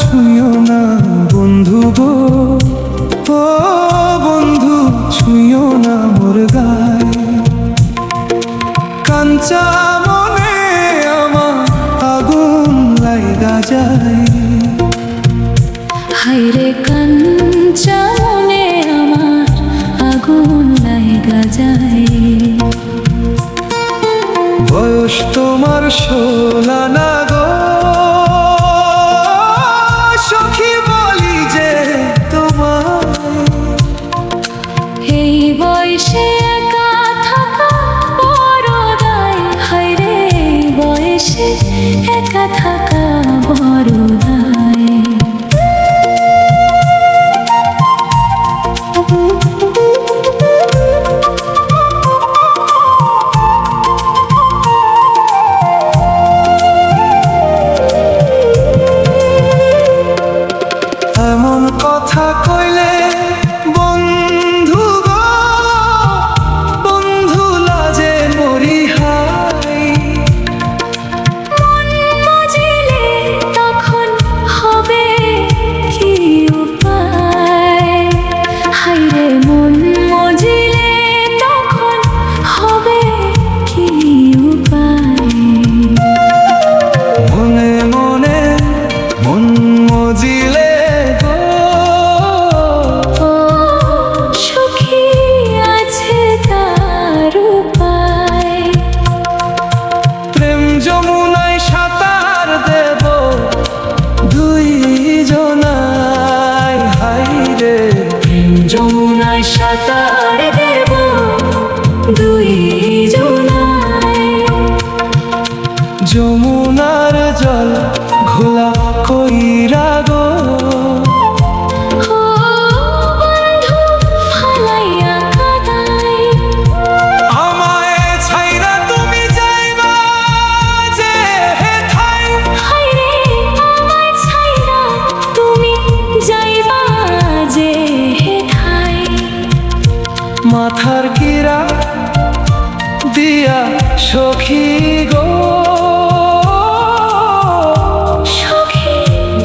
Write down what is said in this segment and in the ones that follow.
ছুঁয়ো না বন্ধু গো, ও বন্ধু ছুঁয়ো না মোর গায়ে। কাঞ্চা মনে আমার আগুন লাইগা যায়। হায়রে কাঞ্চা মনে আমার আগুন লাইগা যায়। বয়স তোমার 16 না গো, সখী বলি যে তোমায়। এই বয়সে একা থাকা বড় দায়। হায়রে এই বয়সে একা থাকা বড় দায়। এমন কথা কইলে বন্ধু গো, বন্ধু লাজে মরি হাই। মন মজিলে তখন হবে কি উপায়। হায়রে মন মজিলে তখন হবে কি উপায়। মনে মনে মন মজিলে গো, ও সুখী আছে তার উপায়। প্রেম যমুনায় সাঁতার দেব দুই জনায়। হাই রে প্রেম যমুনায় সাঁতার দেব দুই জনায়। যমুনার জল ঘোলা কইরা গো, ও বন্ধু ফালাইয়া কাদায়। আমায় ছাইরা তুমি যাইবা যে হেথায়। হায়রে আমায় ছাইরা তুমি যাইবা যে হেথায়। মাথার কিরা দিয়া সখী গো, সখী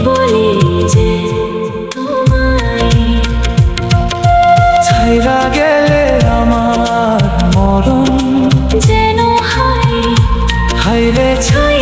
বলি যে তোমায়। ছাইরা গেলে আমার মরণ যেন হায় হাইরে ছাই।